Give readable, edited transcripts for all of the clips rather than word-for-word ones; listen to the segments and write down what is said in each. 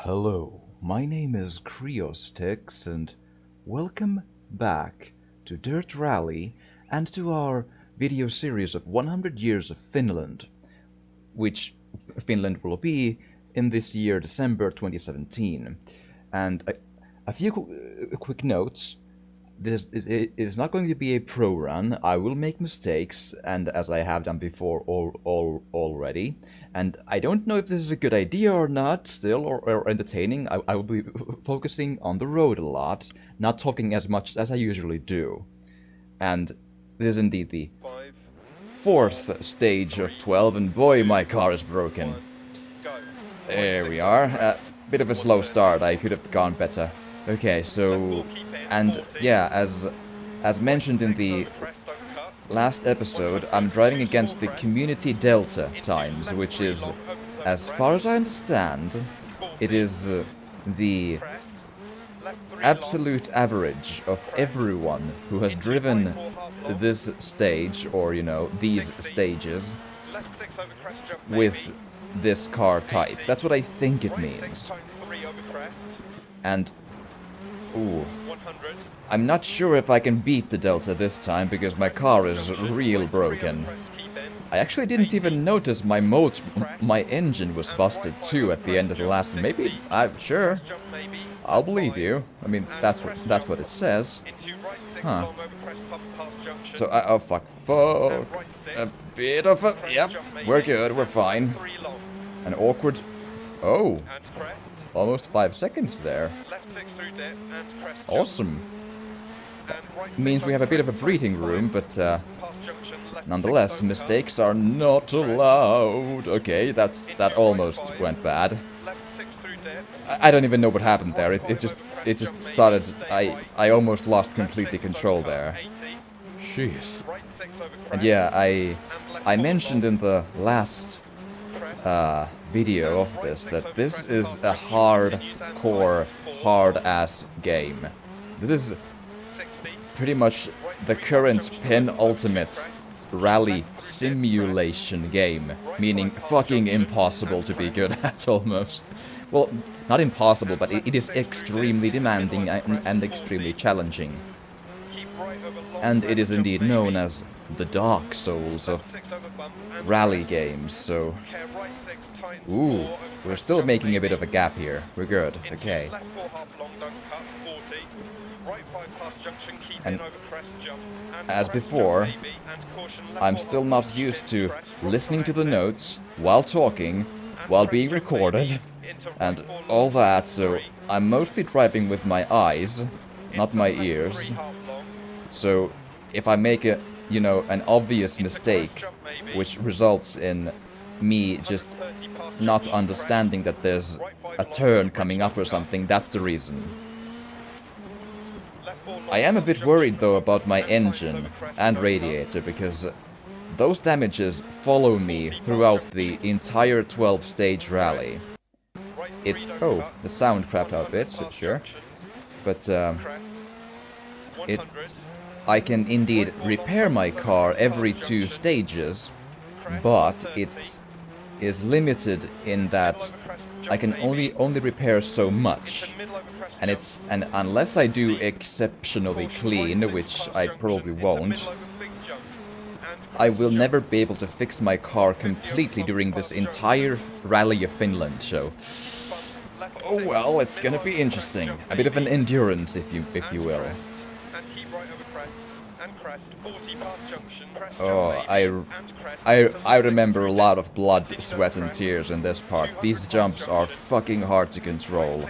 Hello, my name is Kriostix and welcome back to Dirt Rally and to our video series of 100 Years of Finland, which Finland will be in this year, December 2017. And a few quick notes. This is not going to be a pro run. I will make mistakes, and as I have done before already. And I don't know if this is a good idea or not, still, or entertaining. I will be focusing on the road a lot, not talking as much as I usually do. And this is indeed the fourth stage of 12, and boy, my car is broken. There we are. A bit of a slow start. I could have gone better. Okay, so, and yeah, as mentioned in the last episode, I'm driving against the community delta times, which is, as far as I understand, it is the absolute average of everyone who has driven this stage, or, you know, these stages, with this car type. That's what I think it means. And ooh. I'm not sure if I can beat the Delta this time, because my car is real broken. I actually didn't even notice my engine was busted too at the end of the last one. Maybe, sure. I'll believe you. I mean, that's what it says. Huh. So, oh fuck. A bit of a, yep, we're good, we're fine. An awkward, oh. Almost 5 seconds there. Awesome. Means we have a bit of a breathing room, but nonetheless, mistakes are not allowed. Okay, that almost went bad. I don't even know what happened there. It just started. I almost lost completely control there. Jeez. And yeah, I mentioned in the last video of this that this is a hardcore, hard-ass game. This is pretty much the current penultimate rally simulation game, meaning fucking impossible to be good at almost. Well, not impossible, but it is extremely demanding and extremely challenging. And it is indeed known as the Dark Souls of rally games, so... Ooh, we're still making a bit of a gap here. We're good, okay. And as before, I'm still not used to listening to the notes while talking, while being recorded, and all that, so I'm mostly driving with my eyes, not my ears. So if I make a, you know, an obvious mistake, which results in me just not understanding that there's a turn coming up or something, that's the reason. I am a bit worried though about my engine and radiator, because those damages follow me throughout the entire 12-stage rally. It's... oh, the sound crapped out a bit, sure. But, I can indeed repair my car every 2 stages, but it is limited in that I can only repair so much. And unless I do exceptionally clean, which I probably won't, I will never be able to fix my car completely during this entire Rally of Finland show. Oh well, it's gonna be interesting. A bit of an endurance, if you will. Oh, I remember a lot of blood, sweat and tears in this part. These jumps are fucking hard to control.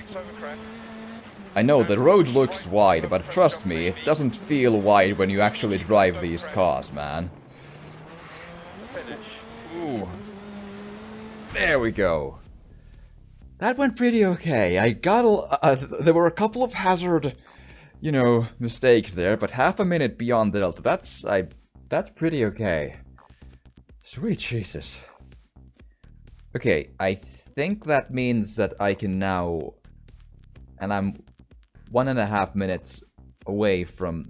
I know the road looks wide, but trust me, it doesn't feel wide when you actually drive these cars, man. Ooh. There we go. That went pretty okay. I got there were a couple of hazard, you know, mistakes there, but half a minute beyond the delta. That's pretty okay. Sweet Jesus. Okay, I think that means that I can now, and I'm 1.5 minutes away from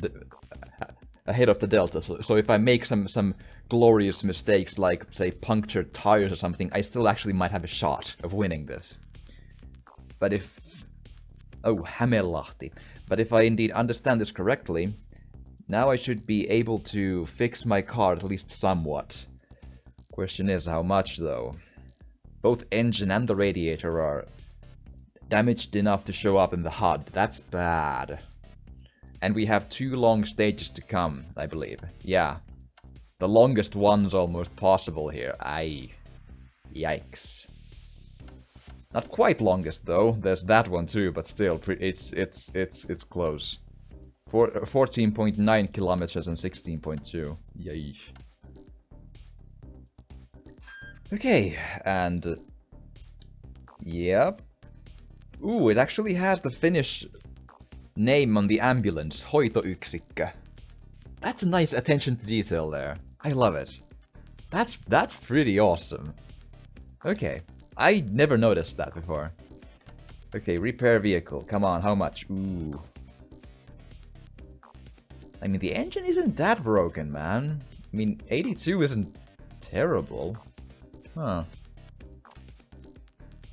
ahead of the delta. So if I make some glorious mistakes, like say punctured tires or something, I still actually might have a shot of winning this. But if... Oh, Hämeenlahti. But if I indeed understand this correctly, now I should be able to fix my car at least somewhat. Question is, how much though? Both engine and the radiator are damaged enough to show up in the HUD. That's bad. And we have 2 long stages to come, I believe. Yeah. The longest one's almost possible here. Aye. Yikes. Not quite longest though. There's that one too, but still, it's close. 14.9 kilometers and 16.2. Yay. Okay, and yep. Ooh, it actually has the Finnish name on the ambulance, hoitoyksikkö. That's a nice attention to detail there. I love it. That's pretty awesome. Okay, I never noticed that before. Okay, repair vehicle. Come on, how much? Ooh. I mean, the engine isn't that broken, man. I mean, 82 isn't terrible. Huh.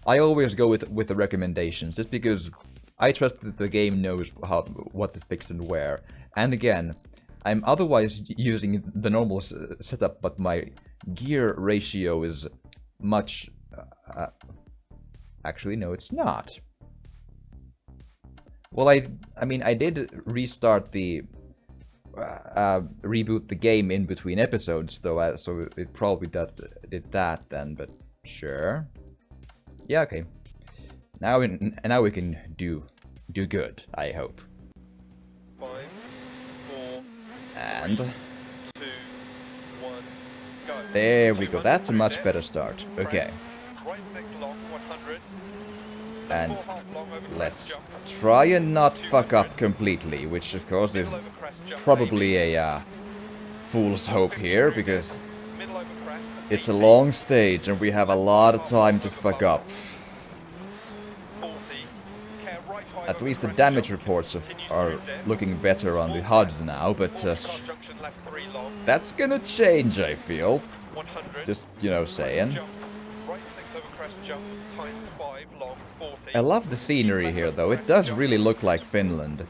I always go with the recommendations, just because I trust that the game knows what to fix and where. And again, I'm otherwise using the normal setup, but my gear ratio is much... actually, no, it's not. Well, I mean, I did restart the... reboot the game in between episodes, though, so it probably did that then, but sure. Yeah, okay. Now we can do good, I hope. 5, 4, and 2, 1, go. There we go. That's a much better start. Okay. Right 6 long, 100. And let's try and not fuck up completely, which of course is probably a fool's hope here, because it's a long stage and we have a lot of time to fuck up. At least the damage reports are looking better on the HUD now, but that's gonna change, I feel. Just, you know, saying. I love the scenery here, though. It does really look like Finland,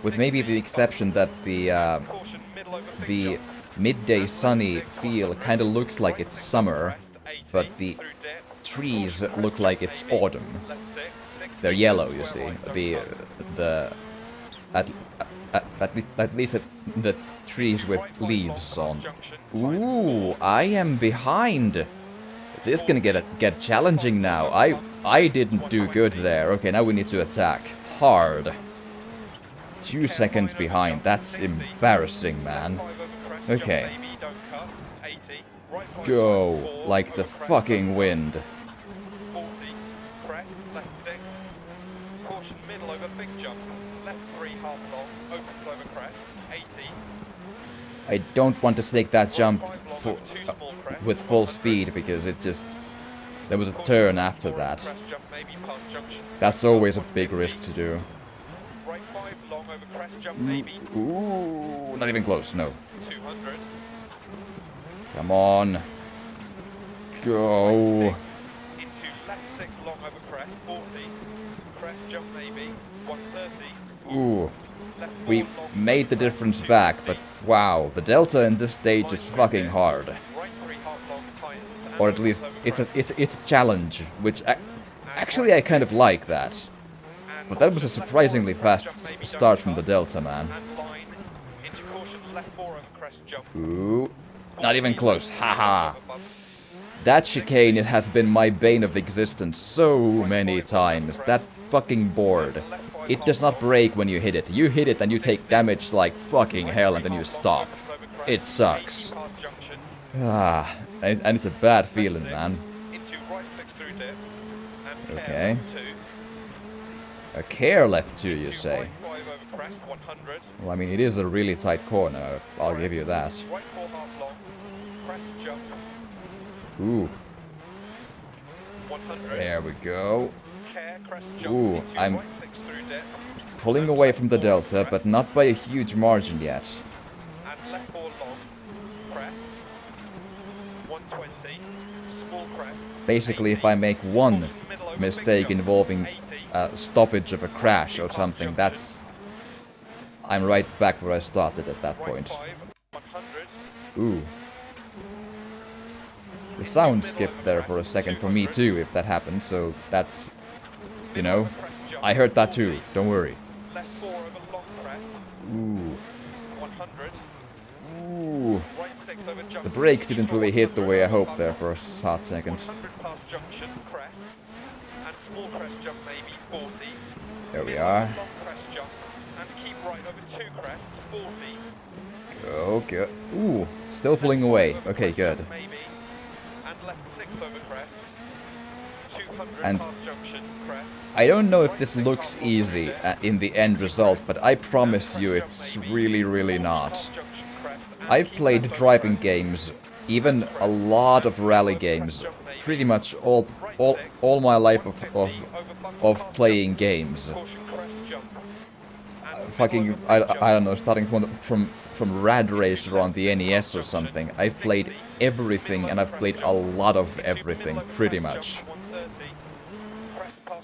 with maybe the exception that the midday sunny feel kind of looks like it's summer, but the trees look like it's autumn. They're yellow, you see. At least the trees with leaves on. Ooh, I am behind. This is gonna get challenging now. I didn't do good there. Okay, now we need to attack hard. 2 seconds behind. That's embarrassing, man. Okay. Go like the fucking wind. I don't want to take that jump with full speed, because it just... There was a turn after that. That's always a big risk to do. Ooh, not even close, no. Come on. Go. Ooh. We made the difference back, but wow, the delta in this stage is fucking hard. Or at least it's a challenge, which actually I kind of like that. But that was a surprisingly fast start from the delta, man. Ooh, not even close. Haha. That chicane, it has been my bane of existence so many times. That fucking board. It does not break when you hit it. You hit it and you take damage like fucking hell and then you stop. It sucks. Ah, and it's a bad feeling, man. Okay. A care left too, you say? Well, I mean, it is a really tight corner. I'll give you that. Ooh. There we go. Ooh, I'm pulling away from the delta, but not by a huge margin yet. Basically, if I make one mistake involving stoppage of a crash or something, that's... I'm right back where I started at that point. Ooh. The sound skipped there for a second for me too, if that happened, so that's... You know, I heard that too, don't worry. Ooh. Ooh. The brake didn't really hit the way I hoped there for a hot second. There we are. Okay. Ooh, still pulling away. Okay, good. And I don't know if this looks easy in the end result, but I promise you it's really, really not. I've played driving games, even a lot of rally games, pretty much all my life of playing games. Fucking, I don't know, starting from Rad Racer on the NES or something. I've played everything, and I've played a lot of everything, pretty much.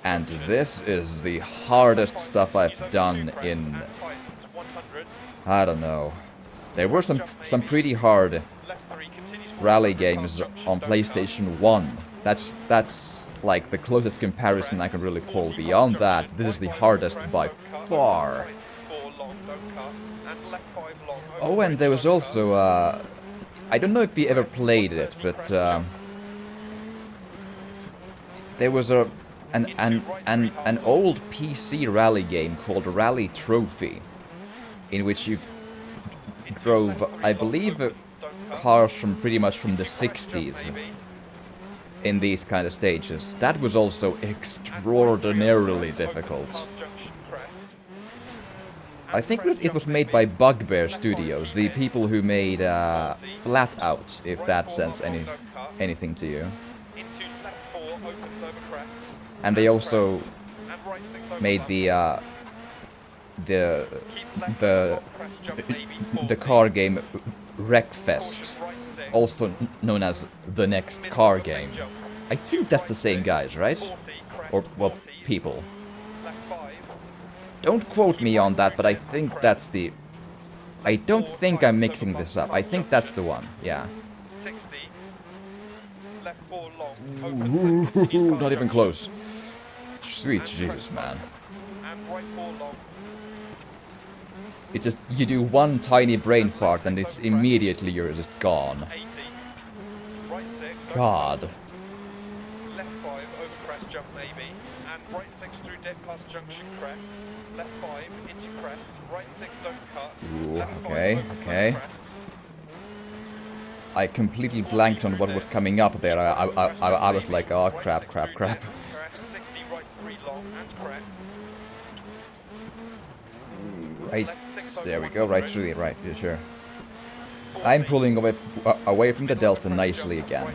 And this is the hardest stuff I've done in... I don't know. There were some pretty hard rally games on PlayStation 1. That's like the closest comparison I can really pull. Beyond that, this is the hardest by far. Oh, and there was also, I don't know if you ever played it, but there was an old PC rally game called Rally Trophy, in which you drove, I believe, cars from pretty much from the 60s in these kind of stages. That was also extraordinarily difficult. I think it was made by Bugbear Studios, the people who made Flat Out, if that says anything to you. And they also made the car game Wreckfest, also known as the next car game. I think that's the same guys, right? Or, well, people. Don't quote me on that, but I think that's the... I don't think I'm mixing this up. I think that's the one, yeah. Ooh, not even close. Sweet Jesus, man. It just... You do one tiny brain fart and it's immediately you're just gone. God. Left 5 over crest jump maybe, and right 6 through dead past junction crest. Left 5 into crest, right 6 don't cut. Ooh, okay. I completely blanked on what was coming up there. I was like, oh crap. Right, there we go, right through it, right, yeah, sure. I'm pulling away from the delta nicely again.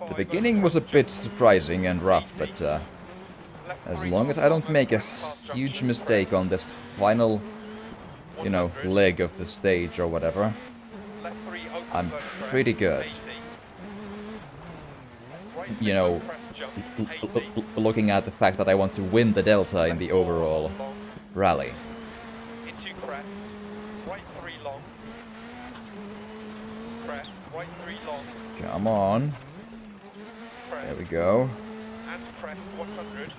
The beginning was a bit surprising and rough, but as long as I don't make a huge mistake on this final, you know, leg of the stage or whatever, I'm pretty good. You know, looking at the fact that I want to win the delta in the overall rally. Come on. There we go. And crest 100.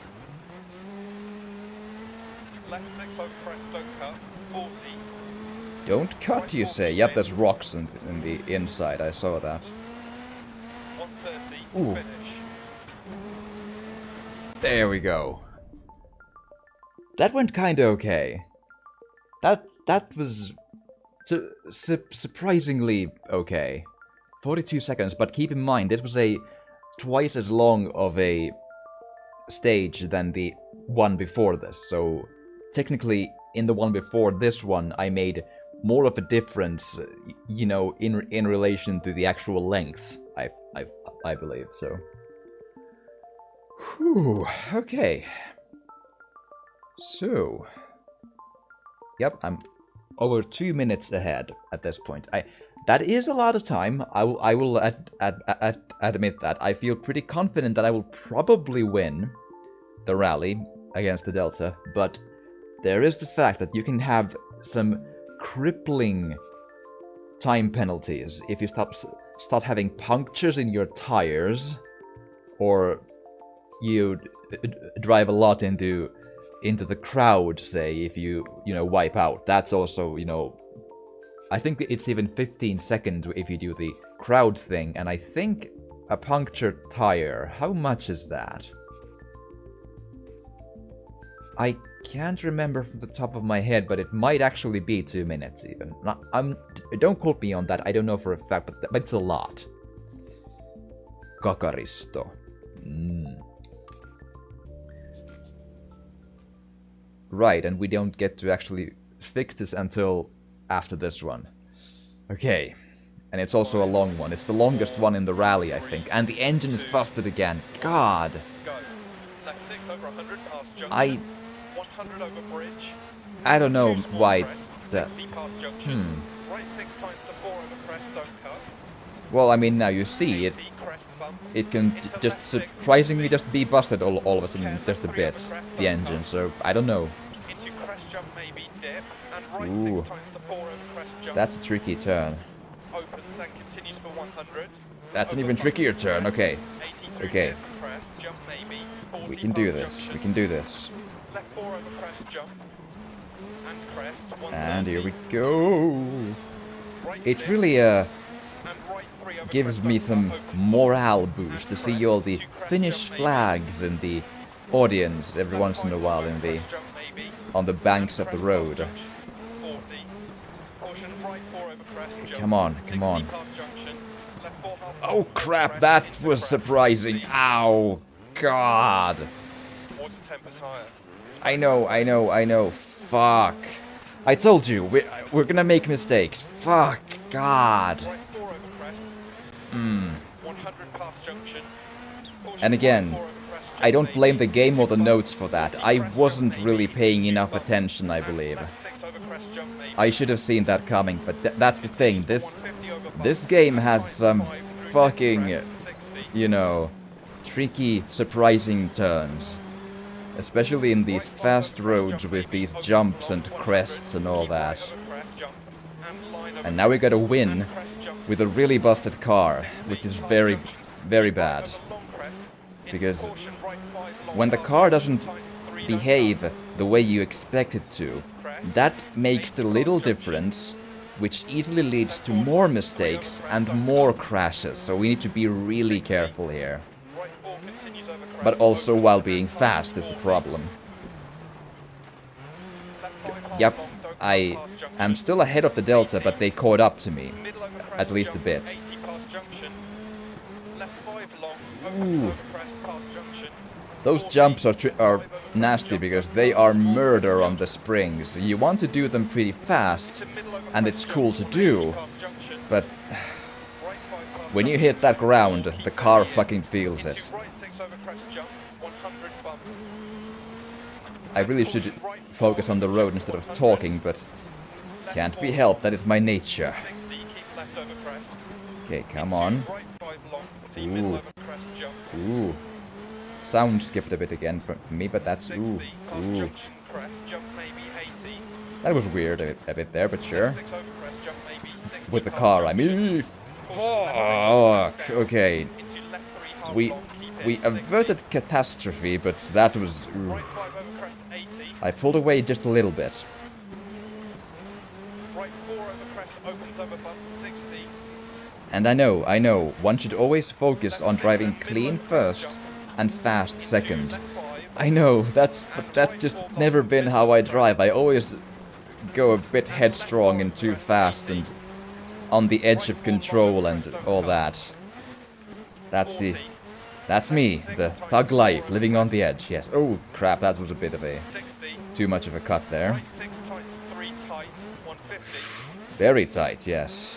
Left 6 over crest, don't cut. 40. Don't cut, you say? Yep, there's rocks in the inside. I saw that. 130. Ooh. Finish. There we go. That went kinda okay. That was surprisingly okay. 42 seconds, but keep in mind, this was a twice as long of a stage than the one before this, so technically in the one before this one I made more of a difference, you know, in relation to the actual length, I believe, so. Whew, okay. So, yep, I'm over 2 minutes ahead at this point. That is a lot of time. I will admit that. I feel pretty confident that I will probably win the rally against the Delta, but there is the fact that you can have some crippling time penalties if you start having punctures in your tires, or you drive a lot into the crowd, say, if you wipe out. That's also, I think it's even 15 seconds if you do the crowd thing, and I think a punctured tire, how much is that? I can't remember from the top of my head, but it might actually be 2 minutes even. Don't quote me on that, I don't know for a fact, but it's a lot. Kakaristo. Right, and we don't get to actually fix this until after this one. Okay. And it's also a long one. It's the longest one in the rally, I think. And the engine is busted again. God. I don't know why it's... Well, I mean, now you see, it can just surprisingly just be busted all of a sudden, just a bit, the engine, so I don't know. Ooh, that's a tricky turn. That's an even trickier turn, okay. Okay. We can do this, we can do this. And here we go. It really gives me some morale boost to see all the Finnish flags in the audience every once in a while on the banks of the road. Come on, come on. Oh crap, that was surprising. Ow, God. I know. Fuck. I told you, we're gonna make mistakes. Fuck, God. And again, I don't blame the game or the notes for that. I wasn't really paying enough attention, I believe. I should have seen that coming, but that's the thing. This game has some fucking, tricky, surprising turns. Especially in these fast roads with these jumps and crests and all that. And now we gotta win with a really busted car, which is very, very bad. Because when the car doesn't behave the way you expect it to, that makes the little difference, which easily leads to more mistakes and more crashes, so we need to be really careful here. But also while being fast is a problem. Yep, I am still ahead of the Delta, but they caught up to me. At least a bit. Ooh. Those jumps are nasty because they are murder on the springs. You want to do them pretty fast, and it's cool to do, but when you hit that ground, the car fucking feels it. I really should focus on the road instead of talking, but can't be helped, that is my nature. Okay, come on. Ooh. Ooh. Sound skipped a bit again for me, but that's... Ooh. Ooh. That was weird a bit there, but sure. With the car, I mean... Fuck! Okay. We averted catastrophe, but that was... Oof. I pulled away just a little bit. And I know, one should always focus on driving clean first and fast second. I know, that's just never been how I drive. I always go a bit headstrong and too fast and on the edge of control and all that. That's me, the thug life, living on the edge, yes. Oh crap, that was a bit of a... too much of a cut there. Very tight, yes.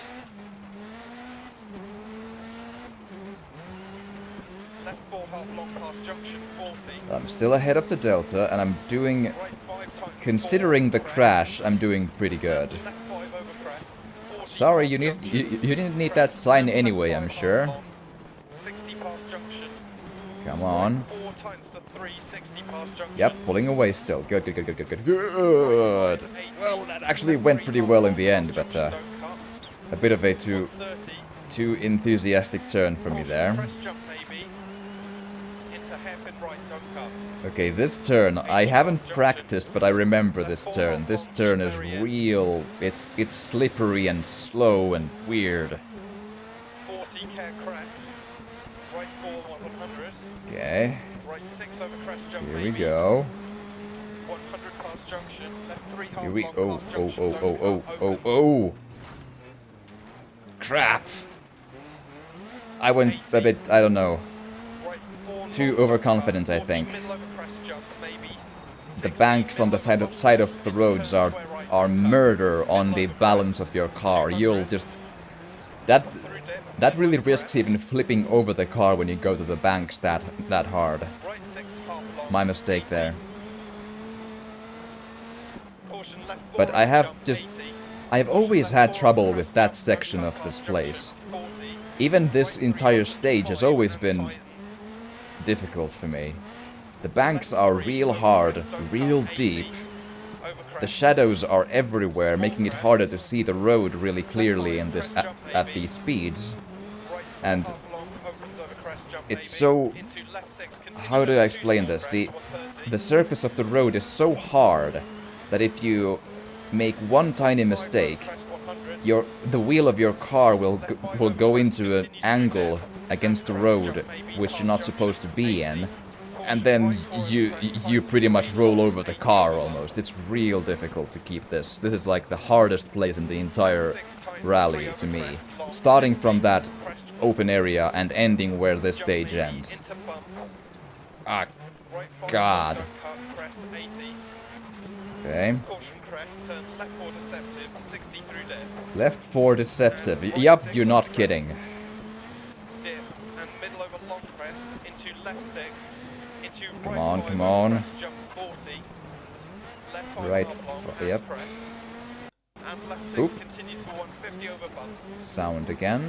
I'm still ahead of the Delta, and I'm doing... Considering the crash, I'm doing pretty good. Sorry, you didn't need that sign anyway, I'm sure. 60 past junction. Come on. 4 times to 3, 60 past junction. Yep, pulling away still. Good, good, good, good, good, good. Good! Well, that actually went pretty well in the end, but a bit of a too enthusiastic turn for me there. Okay, this turn, I haven't practiced, but I remember this turn. This turn is real. It's slippery and slow and weird. 40 care crest. Right 4 100. Okay. Right 6 over crest jump. Here we go. 100 past junction. Left 3 half Here we long past junction. oh. Crap. I went a bit, I don't know. Too overconfident, I think. The banks on the side of the roads are murder on the balance of your car. You'll just that really risks even flipping over the car when you go to the banks that hard. My mistake there. But I've always had trouble with that section of this place. Even this entire stage has always been difficult for me. The banks are real hard, real deep. The shadows are everywhere, making it harder to see the road really clearly in this at these speeds. And it's so... how do I explain this? The surface of the road is so hard that if you make one tiny mistake, the wheel of your car will go into an angle against the road which you're not supposed to be in, and then you pretty much roll over the car almost. It's real difficult to keep this. This is like the hardest place in the entire rally to me. Starting from that open area and ending where this stage ends. Ah, God. Okay. Left 4 deceptive. Yup, you're not kidding. Come on, come on. Right, yep. Oop. Sound again.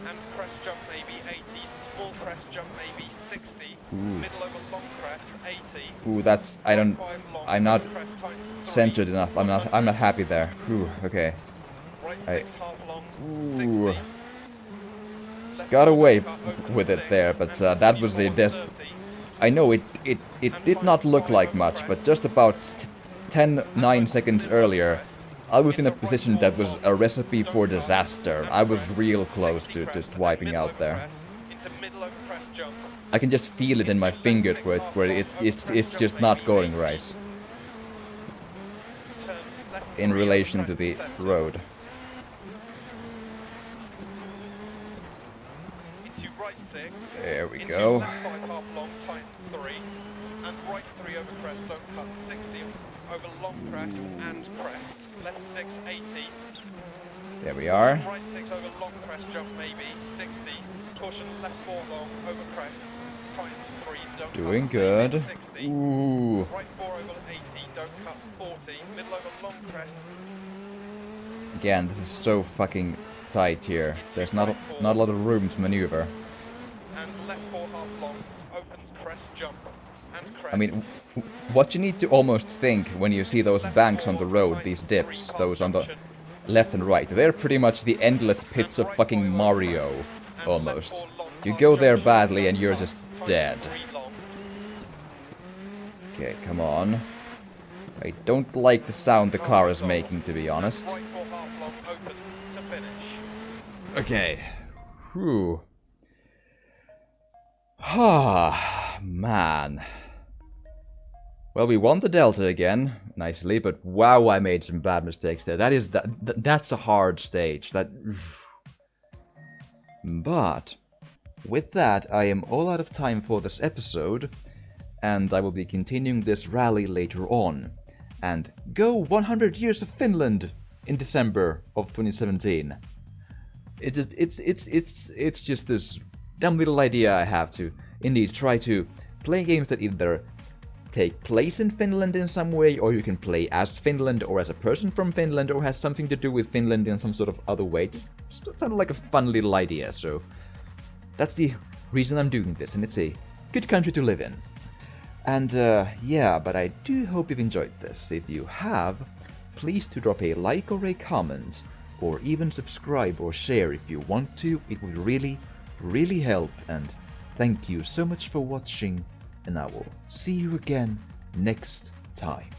And crest jump maybe 80, small crest jump maybe 60, middle over long crest 80. Ooh, that's I'm not centered enough. I'm not happy there. Ooh, okay. Ooh. Got away with it there, but that was a I know it did not look like much, but just about 9 seconds earlier, I was in a position that was a recipe for disaster. I was real close to just wiping out there. I can just feel it in my fingers where it's just not going right in relation to the road. There we go. And right 3 over crest, don't cut 60 over long crest and crest. Left 6, 80. There we are. Right 6 over long crest jump maybe 60. Caution left 4 long over crest. Times 3, don't doing cut. Good. 60. Ooh. Right 4 over 80, don't cut 40. Middle over long crest. Again, this is so fucking tight here. There's not a lot of room to maneuver. And left 4 half long, opens crest jump. I mean, what you need to almost think when you see those banks on the road, these dips, those on the left and right, they're pretty much the endless pits of fucking Mario, almost. You go there badly and you're just dead. Okay, come on. I don't like the sound the car is making, to be honest. Okay. Whew. Ah, man. Well, we won the Delta again, nicely, but wow, I made some bad mistakes there. That's a hard stage. But with that, I am all out of time for this episode, and I will be continuing this rally later on. And go 100 years of Finland in December of 2017. It's just this dumb little idea I have to indeed try to play games that either take place in Finland in some way, or you can play as Finland or as a person from Finland, or has something to do with Finland in some sort of other way. It sounded like a fun little idea, so that's the reason I'm doing this, and it's a good country to live in. And yeah, but I do hope you've enjoyed this. If you have, please to drop a like or a comment, or even subscribe or share if you want to. It would really help, and thank you so much for watching, and I will see you again next time.